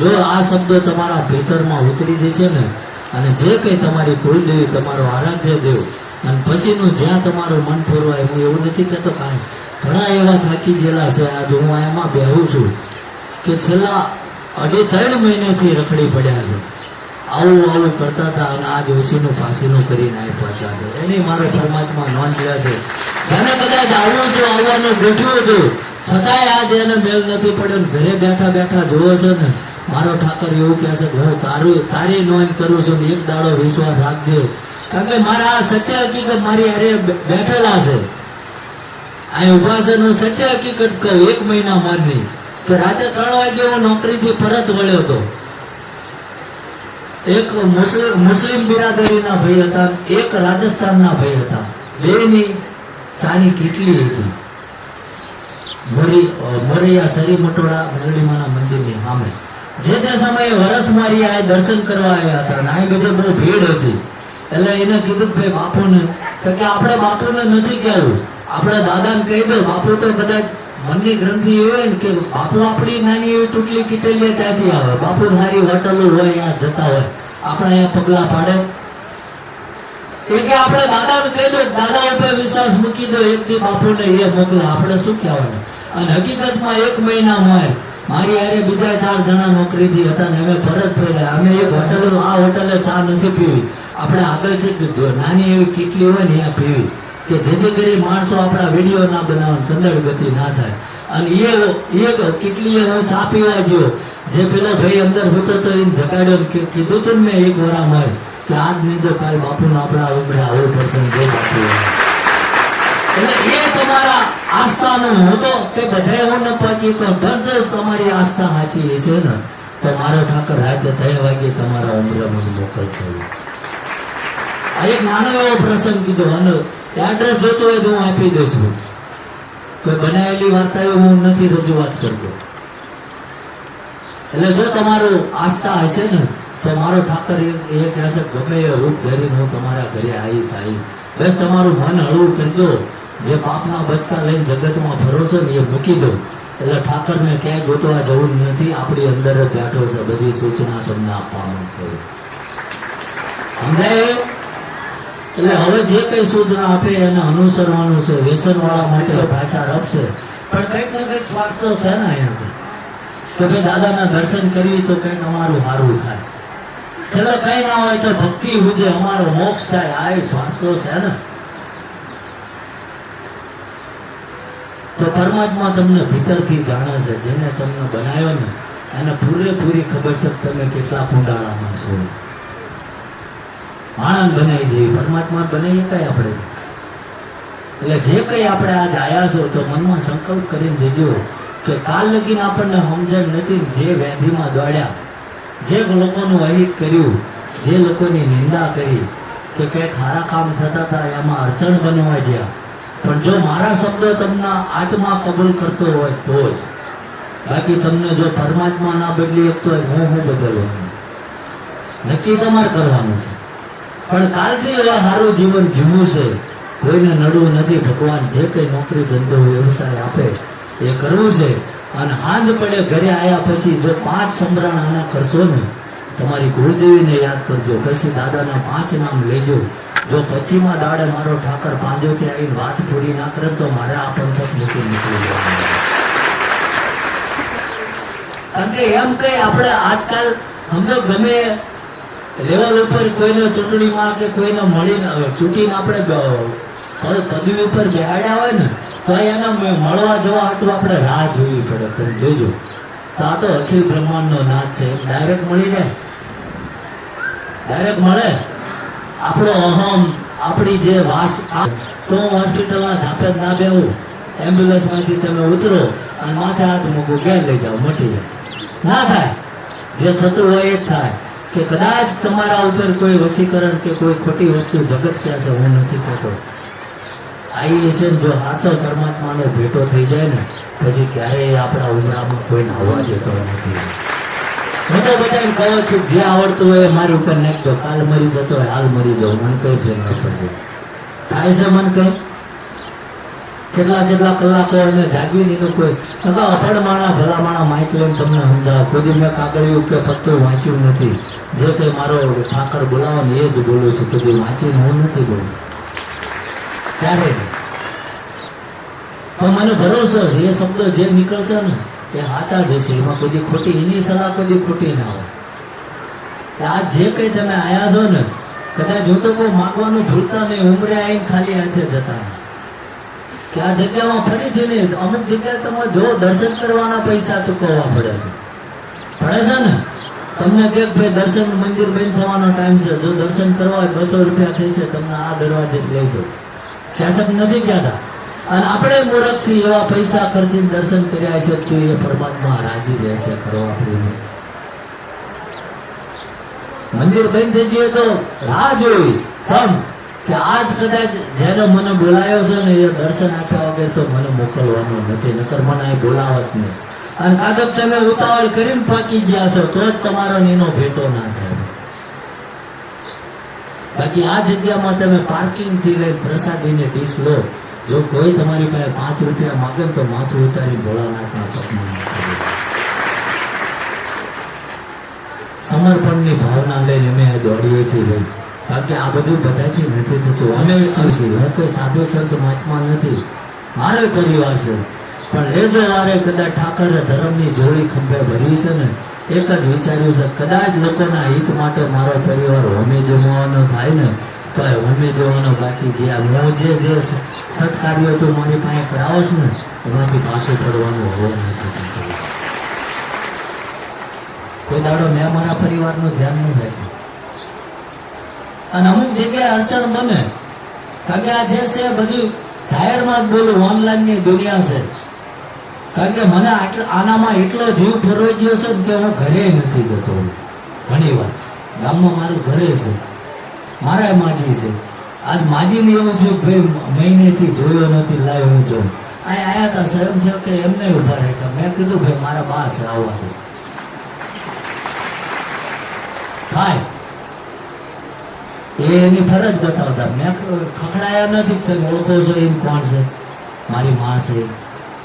જો આ શબ્દો તમારા ભીતરમાં ઉતરી જશે ને, અને જે કંઈ તમારી કુળદેવી, તમારો આરાધ્ય દેવ, અને પછીનું જ્યાં તમારું મન ફોરવાય, હું એવું નથી કહેતો કાંઈ, ઘણા એવા થાકી ગયેલા છે. આજ હું એમાં બેહું છું કે છેલ્લા 2.5 મહિનેથી રખડી પડ્યા છે. આવું કરતા હતા અને આજ ઓછીનું પાછીનું કરીને આવી પહોંચ્યા છે. એની મારો પરમાત્મા નોંધ લે છે. જેને કદાચ આવવું હતું, આવવાનું બેઠ્યું હતું, છતાંય આજ એને મેલ નથી પડ્યો ને ઘરે બેઠા બેઠા જોવો છો ને, મારો ઠાકર એવું કહે છે કે હું તારી નોંધ કરું છું ને એક દાડો વિશ્વાસ રાખજે. કારણ કે મારા આ સત્ય હકીકત મારી હારે બેઠેલા છે, અહીં ઉભા છે. હું સત્ય હકીકત કહું, 1 મહિના મારની કે રાતે 3 વાગે હું નોકરીથી પરત વળ્યો હતો. એક મુસ્લિમ બિરાદરીના ભાઈ હતા, એક રાજસ્થાનના ભાઈ હતા. બેની ચાની કેટલી હતી, મોરૈયા સરી મટોળા મેરડીમાના મંદિરની સામે. જે તે સમયે વરસ મારી આ દર્શન કરવા આવ્યા હતા અને આ બધે બહુ ભીડ હતી. એટલે એને કીધું કે ભાઈ બાપુને, તો કે આપણે બાપુને નથી કહેવું, આપણે દાદાને કહી દો. બાપુ તો કદાચ મનની ગ્રંથિ એવી હોય ને કે બાપુ આપણી નાની એવી તૂટલી કીટેલી ત્યાંથી આવે, બાપુ સારી હોટલો હોય ત્યાં જતા હોય, આપણે અહીંયા પગલા પાડે. એ કે આપણે દાદાને કહી દો, દાદા ઉપર વિશ્વાસ મૂકી દો, એકથી બાપુને એ મોકલે, આપણે શું કહેવાનું. અને હકીકતમાં 1 મહિનામાં મારી હારે બીજા 4 જણા નોકરીથી હતા ને અમે પરત ફર્યા. અમે એક હોટલ, આ હોટલે ચા નથી પીવી, આપણે આગળ છે નાની એવી કીટલી હોય ને ત્યાં પીવી, કે જેથી કરી માણસો આપણા વિડીયો ના બનાવે, કંદડ ગતિ ના થાય. અને એ કીટલીએ હું ચા પીવા ગયો, જે પેલો ભાઈ અંદર હોતો તો એને જગાડ્યો, કીધું તું મેં એક વરામાં કે આજ નહીં તો કાલ બાપુનો આપણા ઉમરે આવો પ્રસંગ જો બાપુ. એટલે એ તમારા આસ્થાનું હું તો તે બધા એવું ન પાકી પણ તમારી આસ્થા સાચી હશે ને તો મારો ઠાકર રાતે 3 વાગે તમારા ઉમરે મને મોકલશે. આ એક નાનો એવો પ્રસંગ કીધો, અને એડ્રેસ જોતો હોય તો હું આપી દઈશ. કોઈ બનાવેલી વાર્તાઓ હું નથી રજૂઆત કરતો. એટલે જો તમારું આસ્થા હશે ને તો મારો ઠાકર એ કહેશે ગમે એ રૂપ ધરીને હું તમારા ઘરે આવીશ. બસ તમારું મન હળવું કરજો. જે પાપના બચકા લઈને જગતમાં ફરો છો ને એ મૂકી દો. એટલે ઠાકરને ક્યાંય ગોતવા જવું નથી, આપણી અંદર જ બેઠો છે, બધી સૂચના તમને આપવામાં છે. સમજાય? એટલે હવે જે કઈ સૂચના આપે એને અનુસરવાનું છે. વ્યસન વાળા માટે ભાષા રપશે, પણ કંઈક ને કંઈક સ્વાર્થ તો છે ને અહીંયા કે ભાઈ દાદાના દર્શન કરીએ તો કંઈક અમારું સારું થાય. છેલ્લે કઈ ના હોય તો ભક્તિ હુજે, અમારો મોક્ષ થાય. આ સ્વાર્થ તો છે ને. તો પરમાત્મા તમને ભીતરથી જાણે છે. જેને તમને બનાવ્યો ને એને પૂરેપૂરી ખબર છે કે તમે કેટલા કુંડાળામાં છો. માણસ બનાવી દઈએ, પરમાત્મા બનાવી શકાય આપણે. એટલે જે કંઈ આપણે આજ આવ્યા છો તો મનમાં સંકલ્પ કરીને જજો કે કાલ લગીને આપણને સમજણ નથી. જે વ્યાધિમાં દોડ્યા, જે લોકોનું અહિત કર્યું, જે લોકોની નિંદા કરી કે કંઈક સારા કામ થતા હતા એમાં અડચણ બનવા ગયા, પણ જો મારા શબ્દો તમને આત્મા કબૂલ કરતો હોય તો જ. બાકી તમને જો પરમાત્મા ના બદલી શકતો હોય હું બદલવાનું, નક્કી તમારે કરવાનું છે. પણ કાલથી એવા સારું જીવન જીવવું છે, કોઈને નડવું નથી. ભગવાન જે કંઈ નોકરી ધંધો વ્યવસાય આપે એ કરવું છે. અને હાંજ પડે ઘરે આવ્યા પછી જો 5 સમરણ આના કરશો ને, તમારી ગુરુદેવીને યાદ કરજો, પછી દાદાના 5 નામ લેજો. જો 25મા દાડે મારો ઠાકર પાંજોથી આવીને વાત પૂરી ના કરે તો મારે આ પંથક નીકળી જવાનું. કારણ કે એમ કઈ આપણે આજકાલ સમજો ગમે લેવલ ઉપર કોઈને ચૂંટણીમાં કે કોઈને મળીને ચૂંટીને આપણે પદવી ઉપર બેહાડ્યા હોય ને તો એના મળવા જવા હાટું આપણે રાહ જોવી પડે. તમે જોજો તો આ તો અખિલ બ્રહ્માંડનો નાથ છે. ડાયરેક્ટ મળી જાય, ડાયરેક્ટ મળે. આપણો અહમ, આપણી જે વાસ, તો હું હોસ્પિટલના ઝાપે જ ના બેહું, એમ્બ્યુલન્સમાંથી તમે ઉતરો અને માથે હાથ મૂકો, ઘેર લઈ જાઓ, મટી જાય. ના થાય. જે થતું હોય એ જ થાય. કે કદાચ તમારા ઉપર કોઈ વશીકરણ કે કોઈ ખોટી વસ્તુ જગત કહે છે, હું નથી કહેતો. આવી છે ને જો હાથો પરમાત્માનો ભેટો થઈ જાય ને પછી ક્યારેય આપણા ઉમરામાં કોઈને આવવા દેતો નથી. હું તો બધાને કહું છું જે આવડતું હોય મારી ઉપર નાખી દો. કાલ મરી જતો હોય હાલ મરી જાઉં, મને કઈ ફેર ન પડે. થાય છે મન કઈ જેટલા કલાકો એને જાગવી નહીં તો કોઈ અભણ માણા ભલા માણા માઇક લઈને તમને સમજાવે. કોઈ મેં કાગળિયું કે પત્તું વાંચ્યું નથી. જે કંઈ મારો ઠાકર બોલાવો ને એ જ બોલું છું. કોઈ વાંચીને હું નથી બોલું ક્યારે. પણ મને ભરોસો છે એ શબ્દો જે નીકળશે ને એ સાચા જ છે. એમાં કોઈ ખોટી એની સલાહ કોઈ ખોટી ના હોય. આ જે કંઈ તમે આવ્યા છો ને કદાચ હું તો કોઈ માગવાનું ભૂલતા નહીં. ઉંમરે આવીને ખાલી હાથે જતા નહીં કે આ જગ્યામાં ફરીથી નહીં. અમુક જગ્યાએ તમારે જો દર્શન કરવાના પૈસા ચૂકવવા પડે છે ને. તમને કે ભાઈ દર્શન મંદિર બંધ થવાનો ટાઈમ છે, જો દર્શન કરવા હોય 200 રૂપિયા થશે, તમને આ દરવાજે લઈ જાઓ. ક્યાંક નથી કહેતા. અને આપણે મૂર્ખ છીએ એવા પૈસા ખર્ચીને દર્શન કર્યા છે. શું એ પરમાત્મા રાજી રહેશે ખરો આપણે? મંદિર બંધ થઈ ગયું તો રાહ જોઈ ચમ કે આજ કદાચ જેને મને બોલાયો છે ને એ દર્શન આપ્યા વગર તો મને મોકલવાનો નથી, નકર મને અહીં બોલાવત નહીં. અને કાદક તમે ઉતાવળ કરીને પાકી ગયા છો તો જ તમારો એનો ભેટો ના થાય. બાકી આ જગ્યામાં તમે પાર્કિંગ થી લઈને પ્રસાદીને ડીશ લો. જો કોઈ તમારી પાસે 5 રૂપિયા માગે તો માથું ઉતારી ભોળાનાથના પગમાં સમર્પણની ભાવના લઈને અમે દોડીએ છીએ ભાઈ. બાકી આ બધું બધાથી નથી થતું. અમે છીએ, હું કોઈ સાધુ સંત મહાત્મા નથી, મારો પરિવાર છે. પણ લેજો વારે કદાચ ઠાકરે ધર્મની જોડી ખંભે ભરી છે ને એક જ વિચાર્યું છે કદાચ લોકોના હિત માટે મારો પરિવાર હોમી જમવાનો થાય ને તો એ હોમી જવાનો. બાકી જે હું જે સત્કાર્યો તું મારી પાસે કરાવો છો ને એમાંથી પાછું પડવાનું હોવું નથી. કોઈ દાડો મેં મારા પરિવારનું ધ્યાન ન રાખ્યું. અને અમુક જગ્યાએ અડચણ બને કારણ કે આ જે છે બધું જાહેરમાં જ બોલું. ઓનલાઈનની દુનિયા છે. કારણ કે મને આનામાં એટલો જીવ ફરવાઈ ગયો છે કે હું ઘરે નથી જતો. ઘણી વાર ગામમાં મારું ઘરે છે, મારા માજી છે. આજ માજીને એવું થયું ભાઈ મહિનેથી જોયો નથી, લાવ્યો હું જોઉં. અહીં આવ્યા હતા સ્વયંસેવક કે એમને ઉભા રાખ્યા. મેં કીધું ભાઈ મારા બા છે આવવા દે થાય. એ એની ફરજ બતાવતા. મેં ખખડાયા નથી તમે ઓળખો છો એમ કોણ છે? મારી માં છે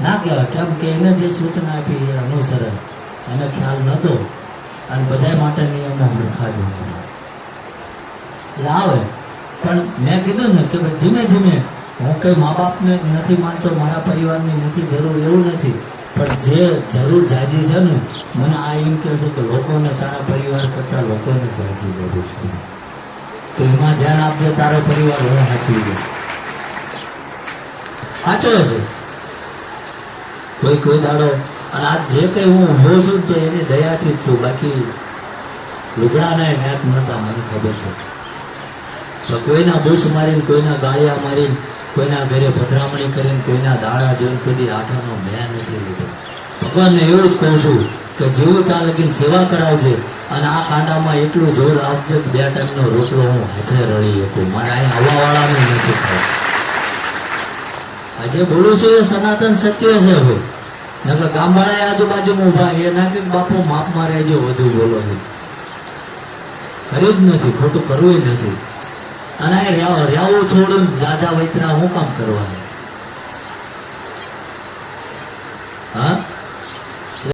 ના કહેવાય. કેમ કે એને જે સૂચના આપી એ અનુસરે. એને ખ્યાલ નહોતો અને બધા માટે નિયમો મૂર્ખા જ લાવે. પણ મેં કીધું ને કે ધીમે ધીમે હું કંઈ મા બાપને નથી માનતો, મારા પરિવારની નથી જરૂર એવું નથી. પણ જે જરૂર જાજી છે ને મને આ એમ કહે છે કે લોકોને તારા પરિવાર કરતાં લોકોને જાજી જરૂર છે. તો એમાં ધ્યાન આપજે. તારો પરિવાર હું સાચવી ગયો સાચો છે કોઈ દાડો. અને આ જે કંઈ હું ઊભો છું તો એની દયાથી જ છું. બાકી લુગડાના મેચ નહોતા મને ખબર છે. તો કોઈના બૂસ મારીને, કોઈના ગાળિયા મારીને, કોઈના ઘરે પધરામણી કરીને, કોઈના દાડા જોઈને કદી આઠાનો મેં નથી લીધો. ભગવાનને એવું જ કહું છું કે જેવું ત્યાં લગીને સેવા કરાવજે. અને આ કાંડામાં એટલું જોર આપજે કે 2 ટાઈમનો રોટલો હું હાથે રળી શકું. મારે અહીં આવવાવાળાનું નથી થાય. આજે બોલું છું એ સનાતન સત્ય છે. હવે નકર ગામવાળા આજુબાજુમાં ઉભા એ ના કે બાપુ માપ મારે જો વધુ બોલો છે. કર્યું જ નથી, ખોટું કરવું નથી. અને રહેવું છોડું જાજા વૈતરા હું કામ કરવાનું?